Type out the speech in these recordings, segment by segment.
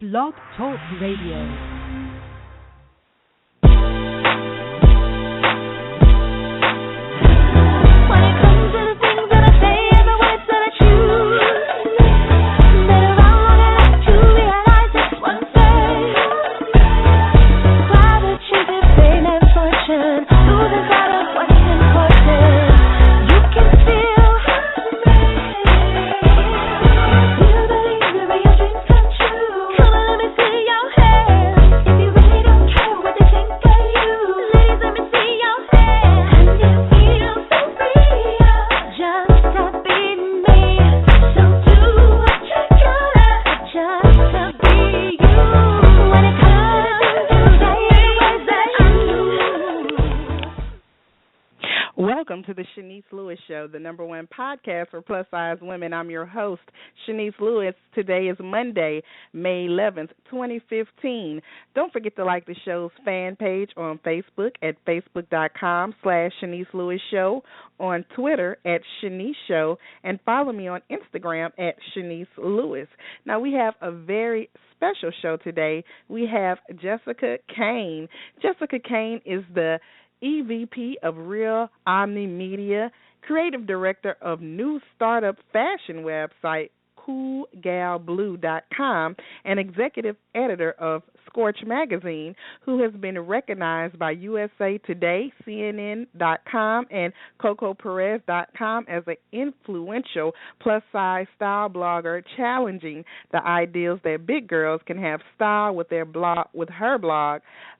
Blog Talk Radio. Welcome to the Shanice Lewis Show, the number one podcast for plus-size women. I'm your host, Shanice Lewis. Today is Monday, May 11th, 2015. Don't forget to like the show's fan page on Facebook at facebook.com/Shanice Lewis Show, on Twitter at Shanice Show, and follow me on Instagram at Shanice Lewis. Now, we have a very special show today. We have Jessica Kane. Jessica Kane is the EVP of Real Omni Media, creative director of new startup fashion website CoolGalBlue.com, and executive editor of Scorch Magazine, who has been recognized by USA Today, CNN.com, and CocoPerez.com as an influential plus-size style blogger, challenging the ideals that big girls can have style with her blog,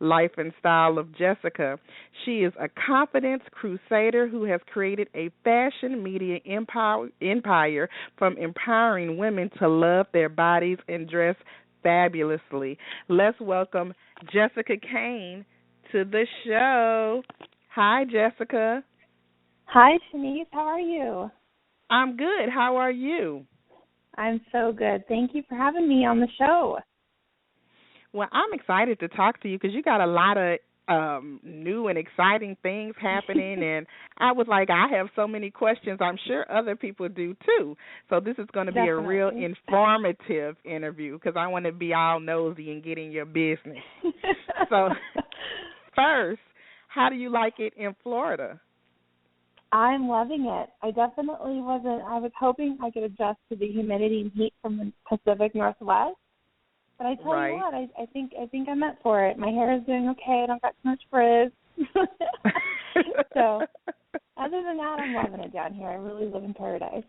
Life and Style of Jessica. She is a confidence crusader who has created a fashion media empire from empowering women to love their bodies and dress fabulously. Let's welcome Jessica Kane to the show. Hi, Jessica. Hi, Shanice. How are you? I'm good. How are you? I'm so good. Thank you for having me on the show. Well, I'm excited to talk to you because you got a lot of new and exciting things happening, and I was like, I have so many questions. I'm sure other people do too. So this is going to be a real informative interview because I want to be all nosy and get in your business. So first, how do you like it in Florida? I'm loving it. I was hoping I could adjust to the humidity and heat from the Pacific Northwest. But I tell you what, I think I'm meant for it. My hair is doing okay. I don't got too much frizz. So other than that, I'm loving it down here. I really live in paradise.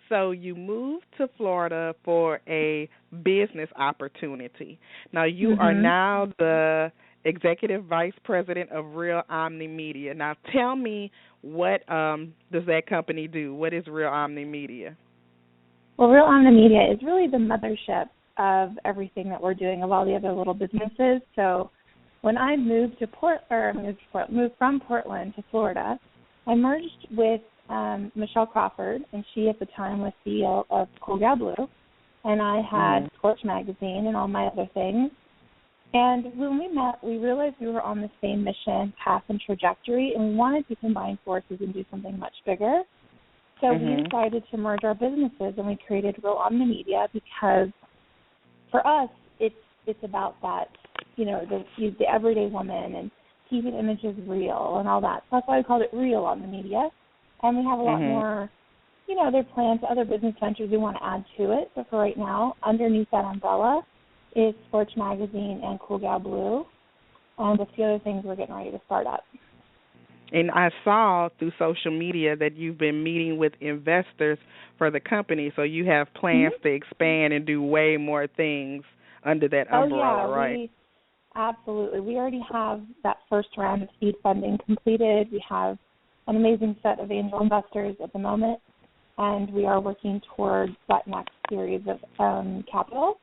So you moved to Florida for a business opportunity. Now you are now the executive vice president of Real Omni Media. Now tell me, what does that company do? What is Real Omni Media? Well, Real Omni Media is really the mothership of everything that we're doing, of all the other little businesses. So when I moved from Portland to Florida, I merged with Michelle Crawford, and she at the time was CEO of CoolGalBlue, and I had Scorch Magazine and all my other things. And when we met, we realized we were on the same mission, path, and trajectory, and we wanted to combine forces and do something much bigger. So we decided to merge our businesses, and we created Real Omni Media because for us, it's about that, the everyday woman and keeping images real and all that. So that's why we called it Real Omni Media. And we have a lot more, other plans, other business ventures we want to add to it. But for right now, underneath that umbrella is Scorch Magazine and CoolGalBlue and a few other things we're getting ready to start up. And I saw through social media that you've been meeting with investors for the company, so you have plans to expand and do way more things under that umbrella, right? Absolutely. We already have that first round of seed funding completed. We have an amazing set of angel investors at the moment, and we are working towards that next series of capital.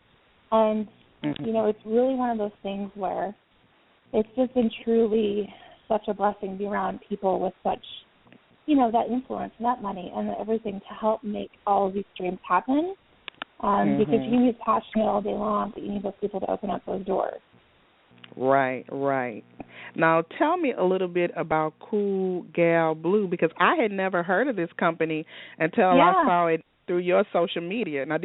And, it's really one of those things where it's just been truly such a blessing to be around people with such, that influence and that money and everything to help make all of these dreams happen. Because you can be passionate all day long, but you need those people to open up those doors. Right. Now, tell me a little bit about CoolGalBlue, because I had never heard of this company until I saw it through your social media. Now,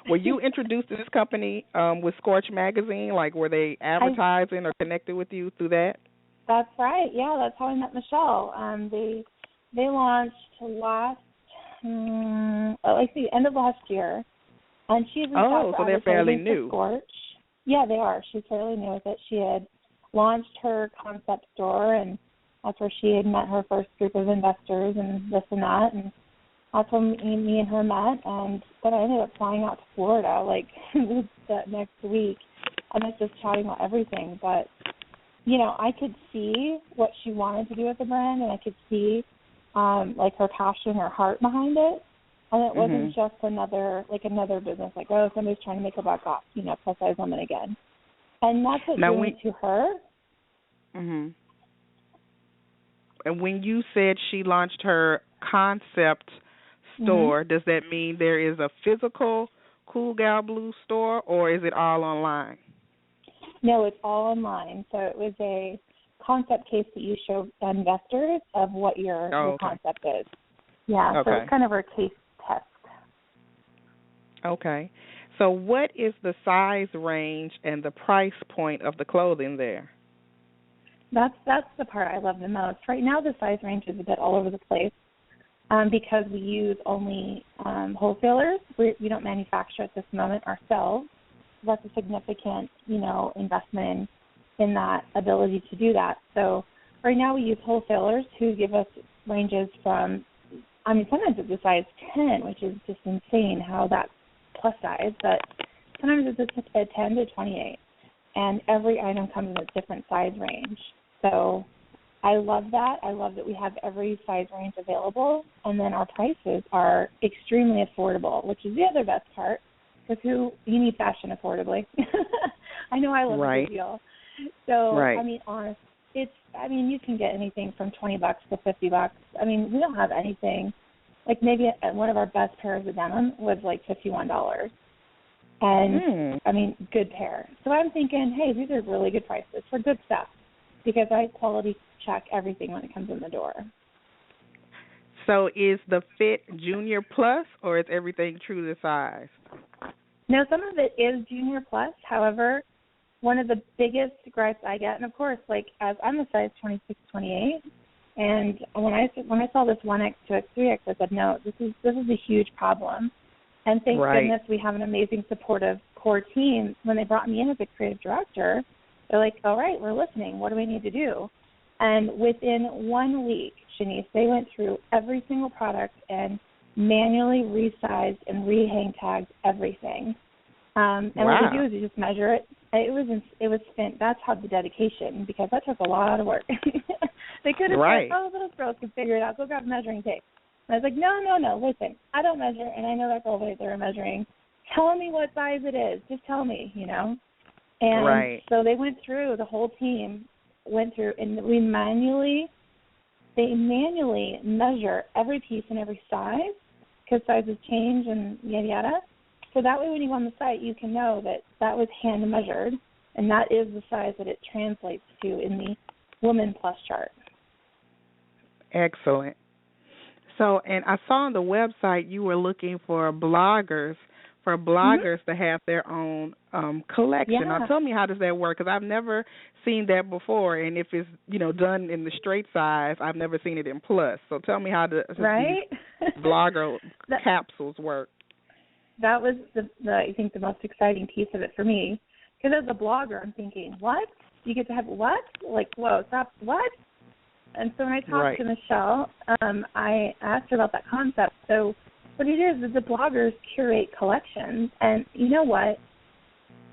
were you introduced to this company with Scorch Magazine? Like, were they advertising or connected with you through that? That's right. Yeah, that's how I met Michelle. They launched the end of last year, and she's so they're fairly new. Scorch. Yeah, they are. She's fairly new with it. She had launched her concept store, and that's where she had met her first group of investors and this and that, and that's when me and her met. And then I ended up flying out to Florida like the next week, and I was just chatting about everything. But I could see what she wanted to do with the brand, and I could see like her passion, her heart behind it. And it wasn't just another business, like, oh, somebody's trying to make a buck off, plus size woman again. And that's what drew me to her. Mhm. And when you said she launched her concept store, does that mean there is a physical Cool Gal Blue store, or is it all online? No, it's all online. So it was a concept case that you show investors of what your concept is. Yeah, so it's kind of our case test. Okay. So what is the size range and the price point of the clothing there? That's the part I love the most. Right now the size range is a bit all over the place because we use only wholesalers. We don't manufacture at this moment ourselves. That's a significant, investment in that ability to do that. So right now we use wholesalers who give us ranges from, sometimes it's a size 10, which is just insane how that's plus size, but sometimes it's a 10 to 28. And every item comes in a different size range. So I love that. I love that we have every size range available, and then our prices are extremely affordable, which is the other best part, because you need fashion affordably. I know I love a good deal. So, you can get anything from $20 to $50. We don't have anything. Like maybe one of our best pairs of denim was like $51. And, good pair. So I'm thinking, hey, these are really good prices for good stuff because I quality check everything when it comes in the door. So is the fit junior plus, or is everything true to size? No, some of it is junior plus. However, one of the biggest gripes I get, and of course, like as I'm a size 26, 28, and when I saw this 1X, 2X, 3X, I said, no, this is a huge problem. And thank goodness we have an amazing supportive core team. When they brought me in as a creative director, they're like, all right, we're listening. What do we need to do? And within 1 week, Shanice, they went through every single product and manually resized and re-hang tagged everything. And what we do is we just measure it. It was that's how the dedication, because that took a lot of work. They could have said, oh, those girls can figure it out. Go grab measuring tape. And I was like, no, listen, I don't measure, and I know that's all they were measuring. Tell me what size it is. Just tell me, And so they went through, the whole team went through, and they manually measure every piece and every size, because sizes change and yada, yada. So that way when you go on the site, you can know that was hand measured, and that is the size that it translates to in the Woman Plus chart. Excellent. So, and I saw on the website you were looking for bloggers to have their own collection. Now, tell me, how does that work? Because I've never seen that before, and if it's done in the straight size, I've never seen it in plus. So, tell me how these blogger capsules work. That was I think the most exciting piece of it for me, because as a blogger, I'm thinking, what? You get to have what? Like, whoa, stop, what? And so when I talked to Michelle, I asked her about that concept. So what it is the bloggers curate collections, and you know what?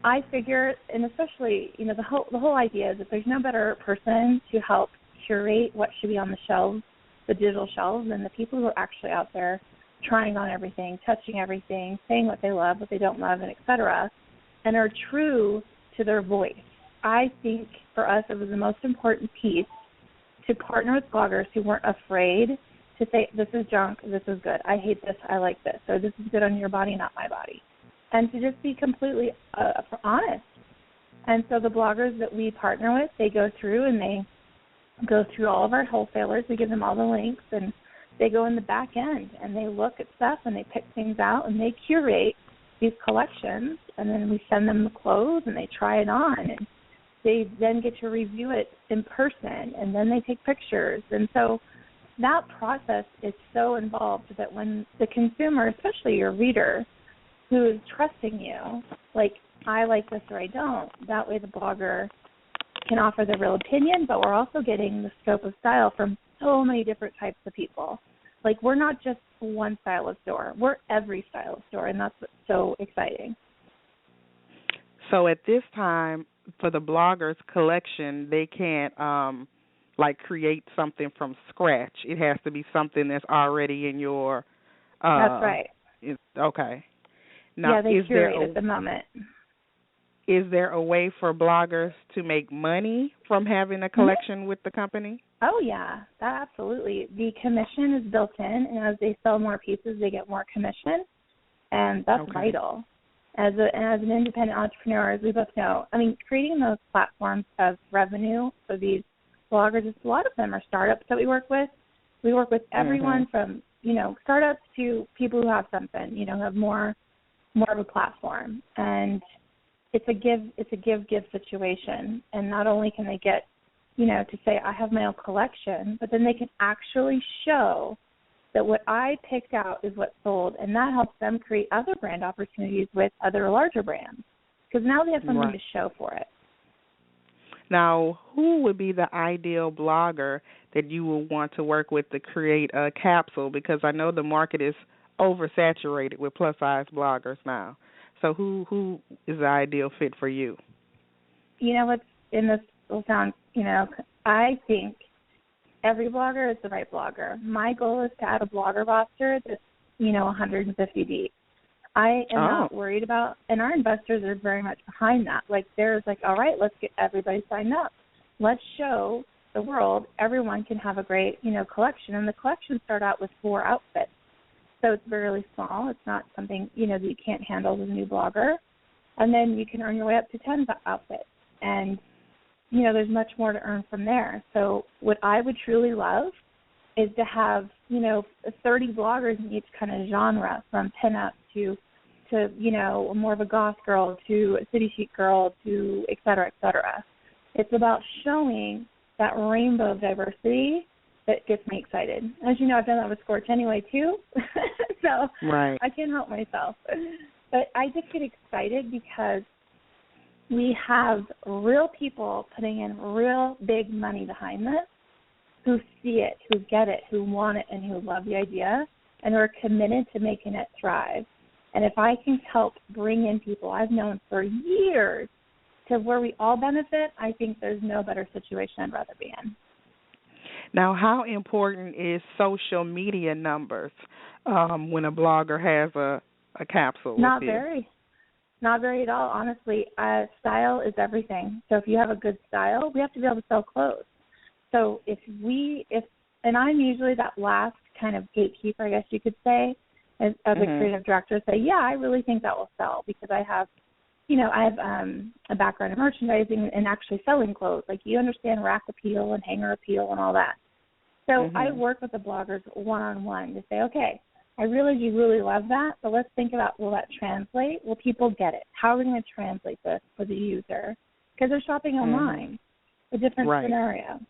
I figure, and especially, the whole idea is that there's no better person to help curate what should be on the shelves, the digital shelves, than the people who are actually out there trying on everything, touching everything, saying what they love, what they don't love, and et cetera, and are true to their voice. I think for us it was the most important piece to partner with bloggers who weren't afraid to say, this is junk, this is good, I hate this, I like this, or this is good on your body, not my body, and to just be completely honest. And so the bloggers that we partner with, they go through and they go through all of our wholesalers. We give them all the links, and They go in the back end and they look at stuff and they pick things out and they curate these collections, and then we send them the clothes and they try it on, and they then get to review it in person, and then they take pictures. And so that process is so involved that when the consumer, especially your reader, who is trusting you, like, I like this or I don't, that way the blogger can offer the real opinion, but we're also getting the scope of style from so many different types of people. Like, we're not just one style of store. We're every style of store, and that's what's so exciting. So at this time, for the bloggers collection, they can't like create something from scratch. It has to be something that's already in your. That's right. Okay. Now, yeah, they curate at the moment. Is there a way for bloggers to make money from having a collection with the company? Oh, yeah, that absolutely. The commission is built in, and as they sell more pieces, they get more commission, and that's vital. As an independent entrepreneur, as we both know, I mean, creating those platforms of revenue for these bloggers, a lot of them are startups that we work with. We work with everyone from, startups to people who have something, who have more of a platform. And it's a give situation. And not only can they get, to say I have my own collection, but then they can actually show that what I picked out is what sold, and that helps them create other brand opportunities with other larger brands, because now they have something to show for it. Now, who would be the ideal blogger that you would want to work with to create a capsule? Because I know the market is oversaturated with plus-size bloggers now. So who is the ideal fit for you? What's in this will sound, I think every blogger is the right blogger. My goal is to add a blogger roster that's, 150 deep. I am not worried about, and our investors are very much behind that. Like, there's like, all right, let's get everybody signed up. Let's show the world everyone can have a great, collection. And the collections start out with 4 outfits. So it's really small. It's not something, that you can't handle as a new blogger. And then you can earn your way up to 10 outfits. And, there's much more to earn from there. So what I would truly love is to have, 30 bloggers in each kind of genre, from pinup to more of a goth girl to a city chic girl to et cetera, et cetera. It's about showing that rainbow of diversity that gets me excited. As you know, I've done that with Scorch anyway, too. So I can't help myself. But I just get excited because we have real people putting in real big money behind this, who see it, who get it, who want it, and who love the idea, and who are committed to making it thrive. And if I can help bring in people I've known for years to where we all benefit, I think there's no better situation I'd rather be in. Now, how important is social media numbers when a blogger has a capsule? Not very. Not very at all, honestly. Style is everything. So if you have a good style, we have to be able to sell clothes. So and I'm usually that last kind of gatekeeper, I guess you could say, as a creative director, say, yeah, I really think that will sell, because I have a background in merchandising and actually selling clothes. Like, you understand rack appeal and hanger appeal and all that. So I work with the bloggers one-on-one to say, okay, I realize you really love that, but let's think about, will that translate? Will people get it? How are we going to translate this for the user? Because they're shopping online, a different scenario.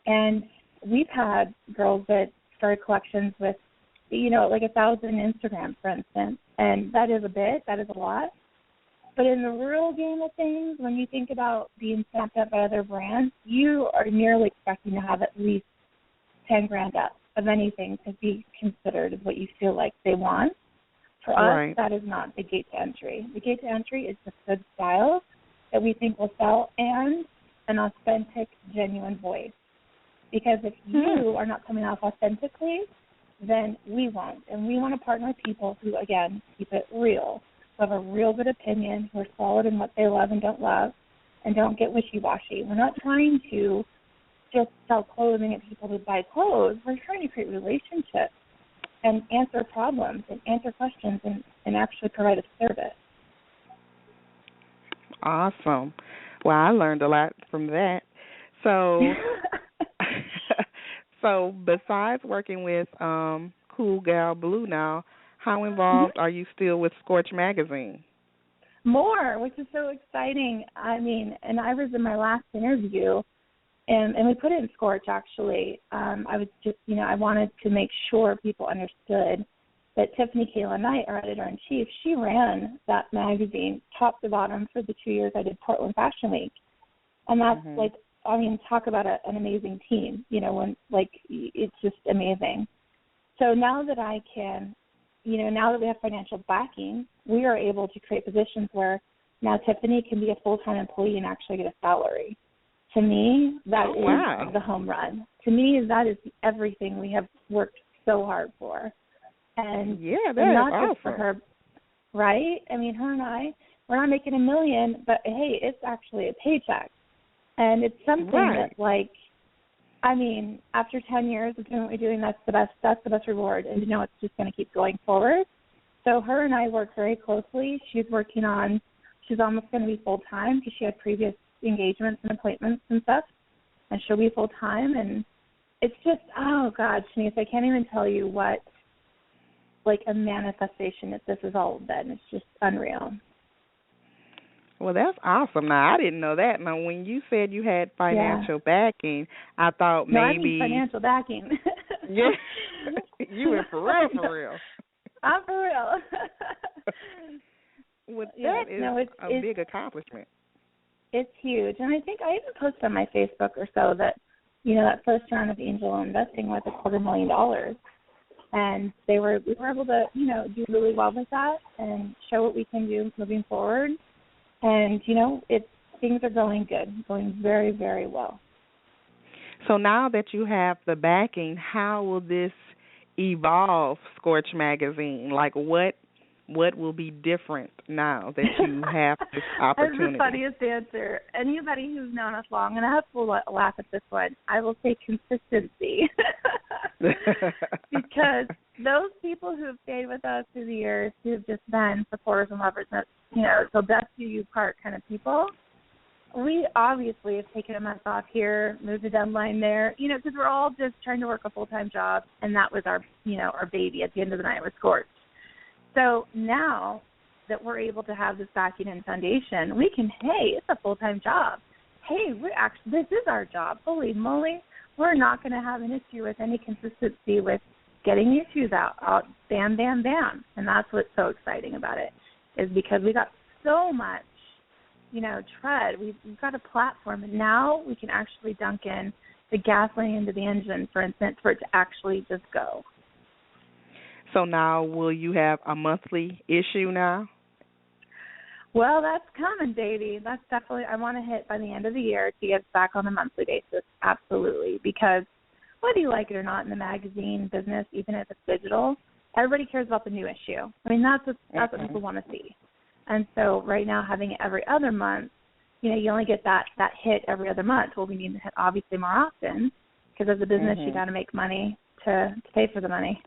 And we've had girls that started collections with, like 1,000 Instagrams, for instance, and that is a lot. But in the real game of things, when you think about being snapped up by other brands, you are nearly expecting to have at least 10 grand up of anything to be considered as what you feel like they want. For us, that is not the gate to entry. The gate to entry is just good style that we think will sell, and an authentic, genuine voice. Because if you are not coming off authentically, then we won't. And we want to partner with people who, again, keep it real, who have a real good opinion, who are solid in what they love and don't love, and don't get wishy-washy. We're not trying to just sell clothing and people to buy clothes. We're trying to create relationships and answer problems and answer questions and actually provide a service. Awesome. Well, I learned a lot from that. So So besides working with Cool Gal Blue now, how Mhm. involved are you still with Scorch Magazine? More, which is so exciting. I mean, and I was in my last interview, and we put it in Scorch actually. I was just, I wanted to make sure people understood that Tiffany Kayla Knight, our editor-in-chief, she ran that magazine top to bottom for the 2 years I did Portland Fashion Week. And that's Mhm. talk about an amazing team, when it's just amazing. So now that I can, now that we have financial backing, we are able to create positions where now Tiffany can be a full-time employee and actually get a salary. To me, that is the home run. To me, that is everything we have worked so hard for. And that not is just awesome. for her, right? I mean, her and I, we're not making $1 million, but hey, it's actually a paycheck. And it's something that, after 10 years of doing what we're doing, that's the best reward. And it's just going to keep going forward. So her and I work very closely. She's almost going to be full-time because she had previous engagements and appointments and stuff. And she'll be full-time. And it's just, oh, God, Shanice, I can't even tell you what, a manifestation that this has all been. It's just unreal. Well, that's awesome. Now, I didn't know that. Now, when you said you had financial backing, I thought maybe... No, I mean financial backing. Yeah. You were for real. I'm for real. Well, that is a big accomplishment. It's huge. And I think I even posted on my Facebook or so that, that first round of angel investing was $250,000. And we were able to, do really well with that and show what we can do moving forward. And, things are going good, going very, very well. So now that you have the backing, how will this evolve Scorch Magazine? What will be different now that you have this opportunity? That's the funniest answer. Anybody who's known us long enough will laugh at this one. I will say consistency. Because those people who have stayed with us through the years, who have just been supporters and lovers, so best do you part kind of people, we obviously have taken a month off here, moved the deadline there, because we're all just trying to work a full-time job, and that was our baby at the end of the night was Scorch. So now that we're able to have this backing and foundation, we can, hey, it's a full-time job. Hey, this is our job. Holy moly, we're not going to have an issue with any consistency with getting issues out, bam, bam, bam. And that's what's so exciting about it, is because we got so much, tread. We've got a platform, and now we can actually dunk in the gasoline into the engine, for instance, for it to actually just go. So now will you have a monthly issue now? Well, that's coming, baby. That's definitely, I want to hit by the end of the year to get back on a monthly basis, absolutely, because whether you like it or not in the magazine business, even if it's digital, everybody cares about the new issue. I mean, that's what people want to see. And so right now having it every other month, you only get that hit every other month. Well, we need to hit obviously more often because as a business you got to make money to pay for the money.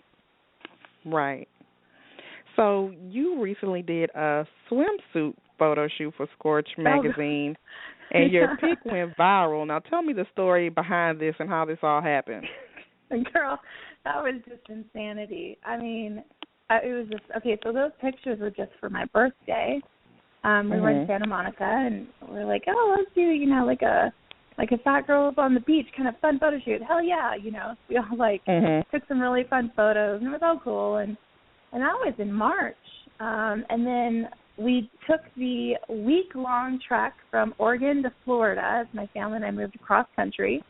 Right. So you recently did a swimsuit photo shoot for Scorch Magazine, and your pic went viral. Now tell me the story behind this and how this all happened. Girl, that was just insanity. I mean, it was just, okay, so those pictures were just for my birthday. We were in Santa Monica, and we were like, oh, let's do, like a fat girl up on the beach kind of fun photo shoot. Hell yeah, we all took some really fun photos, and it was all cool. And that was in March. And then we took the week-long trek from Oregon to Florida as my family and I moved across country.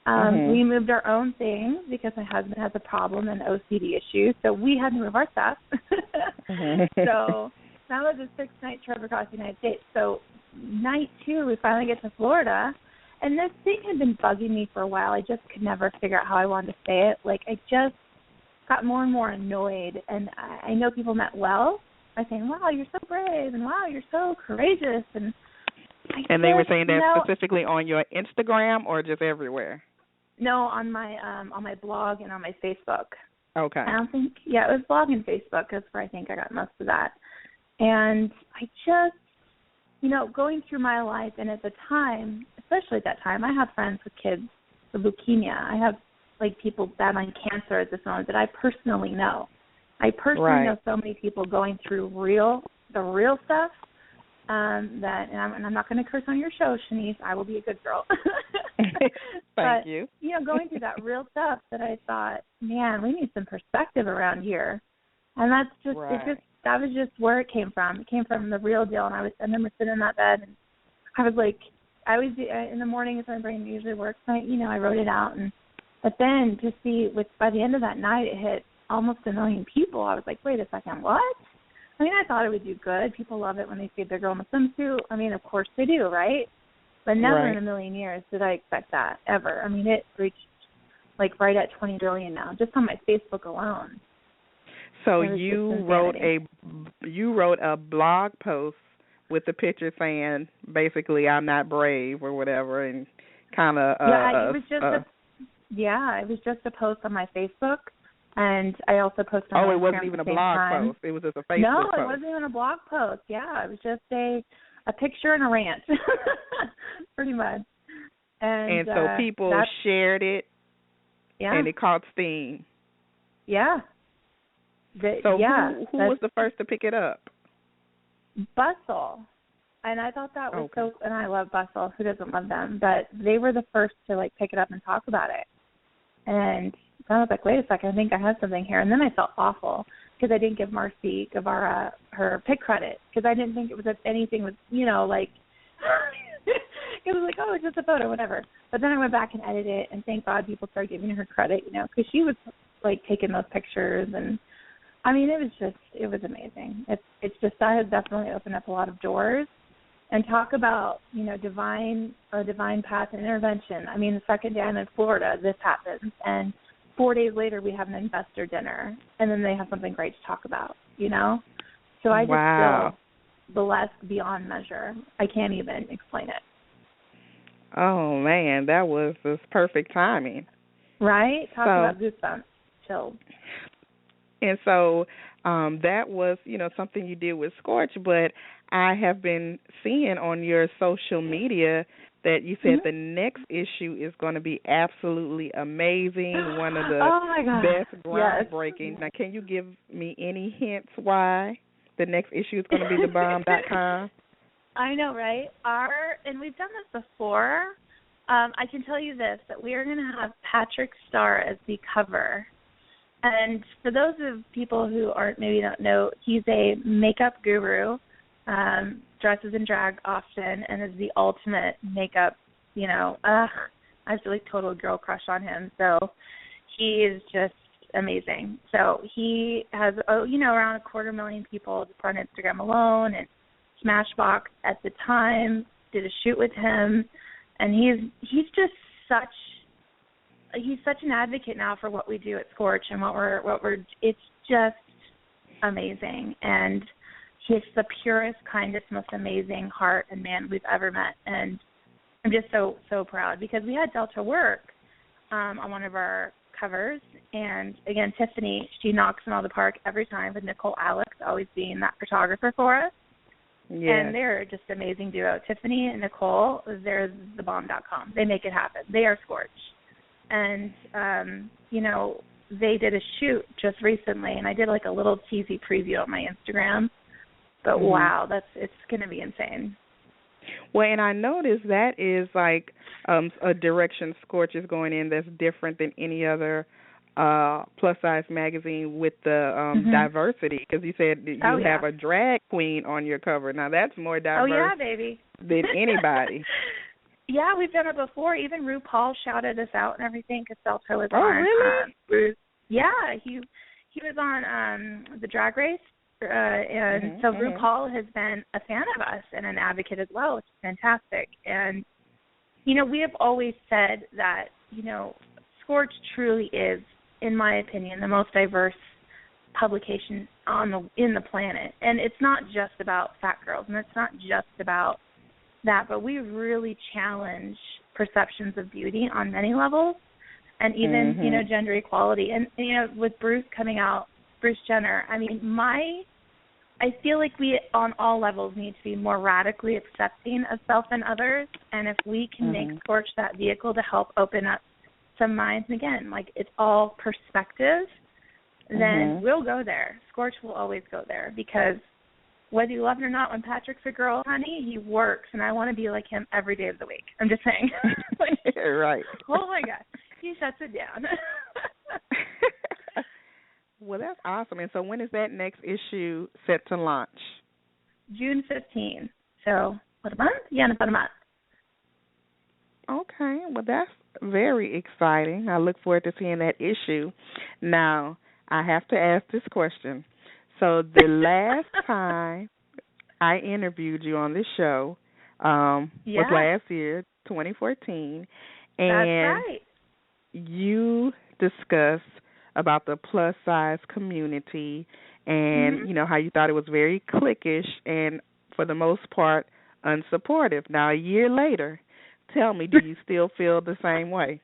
We moved our own things because my husband has a problem and OCD issues, so we had to move our stuff. So that was a 6-night trip across the United States. So night 2, we finally get to Florida, and this thing had been bugging me for a while. I just could never figure out how I wanted to say it. I just got more and more annoyed, and I know people meant well by saying, wow, you're so brave, and wow, you're so courageous. And they were saying that specifically on your Instagram or just everywhere? No, on my blog and on my Facebook. Okay. I don't think, it was blog and Facebook is where I think I got most of that. And I just, going through my life, and at the time, especially at that time, I have friends with kids with leukemia. I have like people battling cancer at this moment that I personally know. I personally know so many people going through the real stuff. And I'm not going to curse on your show, Shanice. I will be a good girl. Thank you. You know, going through that real stuff that I thought, man, we need some perspective around here. And that's just, that was just where it came from. It came from the real deal. And I remember sitting in that bed and I was like, in the morning as my brain usually works, I wrote it out. But then to see, by the end of that night, it hit almost 1 million people. I was like, wait a second, what? I mean, I thought it would do good. People love it when they see their girl in a swimsuit. I mean, of course they do, right? But never in a million years did I expect that, ever. I mean, it reached, like, right at 20 billion now, just on my Facebook alone. So you wrote a blog post with the picture saying, basically, I'm not brave or whatever, and kind of... it was just a post on my Facebook. And I also posted on Instagram. It wasn't even a blog post. It was just a Facebook post. No, it wasn't even a blog post. Yeah, it was just a picture and a rant, pretty much. And so people shared it, and it caught steam. Yeah. Who was the first to pick it up? Bustle. And I thought that was so, and I love Bustle. Who doesn't love them? But they were the first to, like, pick it up and talk about it. And I was like, wait a second, I think I have something here. And then I felt awful because I didn't give Marcy Guevara her pick credit because I didn't think it was anything was, like, because I was like, oh, it's just a photo, whatever. But then I went back and edited it, and thank God people started giving her credit, because she was, like, taking those pictures. And, I mean, it was amazing. It's just, that has definitely opened up a lot of doors. And talk about, divine path and intervention. I mean, the second day I'm in Florida, this happens. And 4 days later, we have an investor dinner. And then they have something great to talk about, So I just feel blessed beyond measure. I can't even explain it. Oh, man, that was just perfect timing. Right? Talk about goosebumps. Chills. And so that was, something you did with Scorch, but I have been seeing on your social media that you said the next issue is going to be absolutely amazing, one of the best groundbreaking. Yes. Now, can you give me any hints why the next issue is going to be thebomb.com? I know, right? And we've done this before. I can tell you this, that we are going to have Patrick Starr as the cover. And for those of people who maybe don't know, he's a makeup guru, dresses in drag often, and is the ultimate makeup, I have like total girl crush on him. So he is just amazing. So he has, around 250,000 people just on Instagram alone, and Smashbox at the time did a shoot with him, and he's just such an advocate now for what we do at Scorch and what we're it's just amazing. And he's the purest, kindest, most amazing heart and man we've ever met. And I'm just so, so proud because we had Delta work on one of our covers. And, again, Tiffany, she knocks them out of the park every time, with Nicole Alex always being that photographer for us. Yes. And they're just an amazing duo. Tiffany and Nicole, they're thebomb.com. They make it happen. They are Scorch. And, they did a shoot just recently, and I did like a little teasy preview on my Instagram. But wow, it's going to be insane. Well, and I noticed that is like a direction Scorch is going in that's different than any other plus-size magazine with the diversity, because you said that you have a drag queen on your cover. Now, that's more diverse than anybody. Yeah, we've done it before. Even RuPaul shouted us out and everything because Delta was on. Oh, really? He was on the Drag Race. And so RuPaul has been a fan of us and an advocate as well, which is fantastic. And, we have always said that, Scorch truly is, in my opinion, the most diverse publication in the planet. And it's not just about fat girls, and it's not just about that, but we really challenge perceptions of beauty on many levels, and even, gender equality. And, with Bruce coming out, Bruce Jenner, I feel like we, on all levels, need to be more radically accepting of self and others. And if we can make Scorch that vehicle to help open up some minds, and again, like it's all perspective, then we'll go there. Scorch will always go there because whether you love it or not, when Patrick's a girl, honey, he works, and I want to be like him every day of the week. I'm just saying. Like, right. Oh, my God. He shuts it down. Well, that's awesome. And so when is that next issue set to launch? June 15th. So, what, a month? Yeah, in about a month. Okay. Well, that's very exciting. I look forward to seeing that issue. Now, I have to ask this question. So the last time I interviewed you on this show was last year, 2014, and that's right. you discussed about the plus size community and you know how you thought it was very cliquish and for the most part unsupportive. Now a year later, tell me, do you still feel the same way?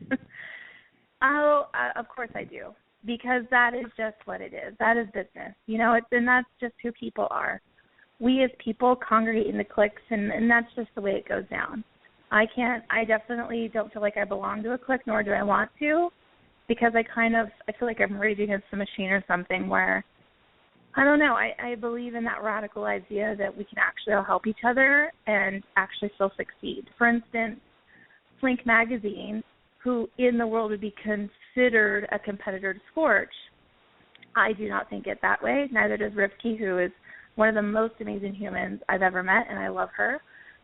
Of course I do. Because that is just what it is. That is business. You know, and that's just who people are. We as people congregate in the cliques, and that's just the way it goes down. I definitely don't feel like I belong to a clique, nor do I want to, because I feel like I'm raging against the machine or something where, I don't know, I believe in that radical idea that we can actually all help each other and actually still succeed. For instance, Slink Magazine, who in the world would be considered a competitor to Scorch, I do not think it that way. Neither does Rifki, who is one of the most amazing humans I've ever met, and I love her.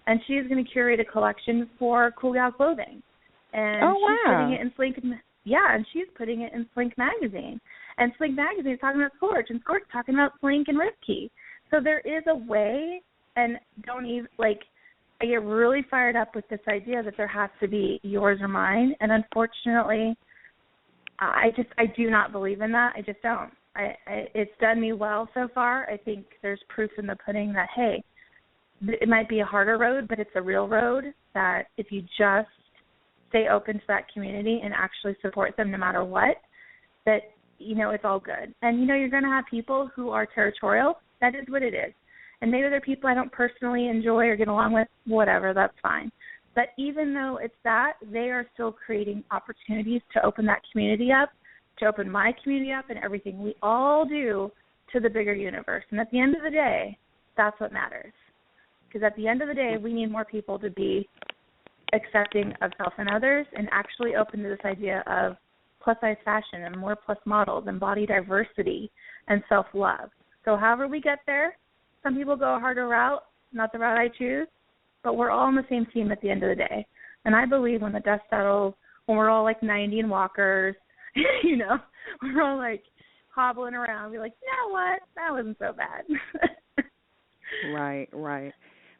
And she's going to curate a collection for Cool Gal Clothing. And she's putting it in Slink. Yeah, and she's putting it in Slink Magazine. And Slink Magazine is talking about Scorch, and Scorch is talking about Slink and Rifki. So there is a way, and don't even, like, I get really fired up with this idea that there has to be yours or mine, and unfortunately, I do not believe in that. I just don't. It's done me well so far. I think there's proof in the pudding that, hey, it might be a harder road, but it's a real road that if you just stay open to that community and actually support them no matter what, that, you know, it's all good. And, you know, you're going to have people who are territorial. That is what it is. And maybe they're people I don't personally enjoy or get along with, whatever, that's fine. But even though it's that, they are still creating opportunities to open that community up, to open my community up, and everything we all do to the bigger universe. And at the end of the day, that's what matters. Because at the end of the day, we need more people to be accepting of self and others and actually open to this idea of plus-size fashion and more plus models and body diversity and self-love. So however we get there, some people go a harder route, not the route I choose, but we're all on the same team at the end of the day. And I believe when the dust settles, when we're all like 90 and walkers, you know, we're all like hobbling around, we're like, you know what, that wasn't so bad. Right.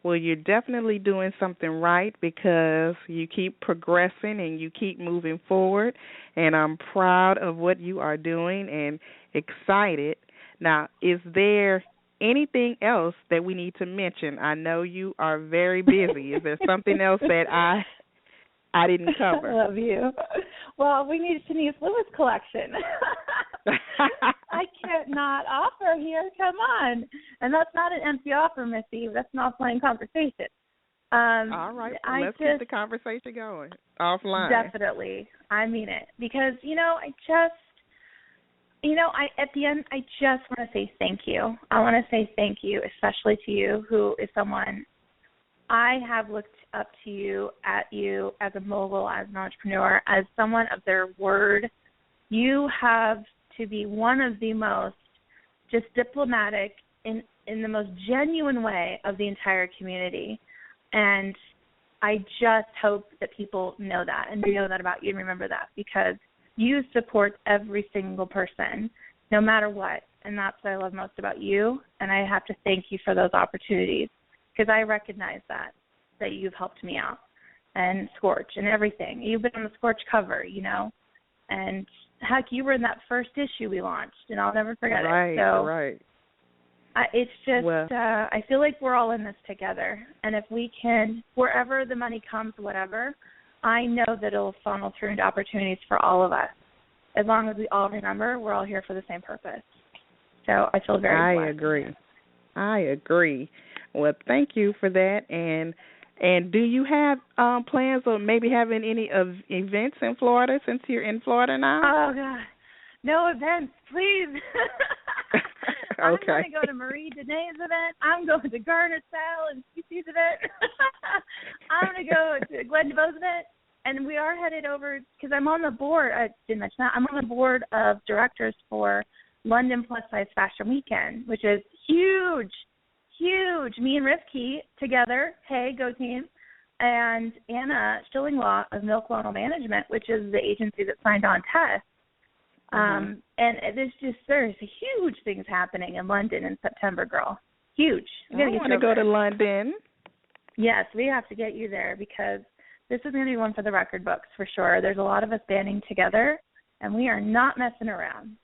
Well, you're definitely doing something right because you keep progressing and you keep moving forward, and I'm proud of what you are doing and excited. Now, is there anything else that we need to mention? I know you are very busy. Is there something else that I didn't cover? I love you. Well, we need Shanice Lewis collection. I can't not offer here. Come on. And that's not an empty offer, Missy. That's an offline conversation. All right. Well, let's keep the conversation going offline. Definitely. I mean it. Because, at the end, I just want to say thank you. I want to say thank you, especially to you, who is someone I have looked up to you as a mogul, as an entrepreneur, as someone of their word. You have to be one of the most just diplomatic in the most genuine way of the entire community. And I just hope that people know that and know that about you and remember that, because you support every single person, no matter what. And that's what I love most about you. And I have to thank you for those opportunities, because I recognize that you've helped me out. And Scorch and everything. You've been on the Scorch cover, and heck, you were in that first issue we launched, and I'll never forget it. Right. It's just, I feel like we're all in this together. And if we can, wherever the money comes, whatever, I know that it'll funnel through into opportunities for all of us. As long as we all remember, we're all here for the same purpose. So I feel very blessed. I agree. Well, thank you for that. And And do you have plans of maybe having any events in Florida since you're in Florida now? Oh God, no events, please. I'm Okay. going to go to Marie Dene's event. I'm going to Garner Sal and Cece's event. I'm going to go to Gwen DeVoe's event. And we are headed over, because I'm on the board, I didn't mention that, I'm on the board of directors for London Plus Size Fashion Weekend, which is huge, huge. Me and Rifki together, hey, go team, and Anna Stillinglaw of Milk Colonial Management, which is the agency that signed on Tess. And there's huge things happening in London in September, girl. Huge. I want to go to London. Yes, we have to get you there because this is going to be one for the record books for sure. There's a lot of us banding together, and we are not messing around.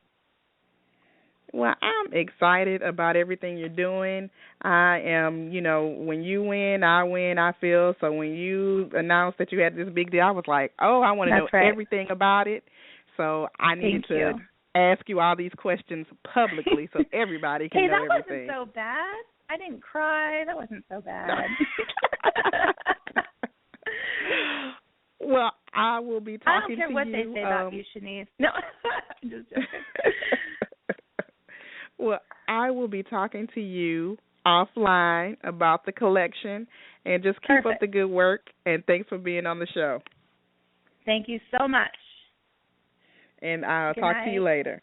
Well, I'm excited about everything you're doing. I am, when you win, I feel. So when you announced that you had this big deal, I was like, oh, I want to know everything about it. So I needed to ask you all these questions publicly so everybody can know everything. Hey, that wasn't so bad. I didn't cry. That wasn't so bad. Well, I will be talking to you. I don't care what they say about you, Shanice. No, I'm just joking. Well, I will be talking to you offline about the collection, and just keep up the good work, and thanks for being on the show. Thank you so much. And I'll talk to you later.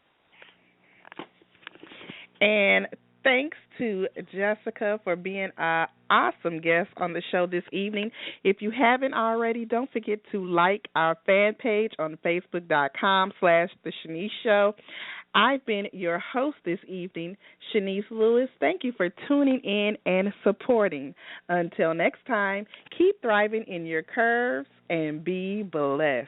And thanks to Jessica for being an awesome guest on the show this evening. If you haven't already, don't forget to like our fan page on Facebook.com/The Shanice Show. I've been your host this evening, Shanice Lewis. Thank you for tuning in and supporting. Until next time, keep thriving in your curves and be blessed.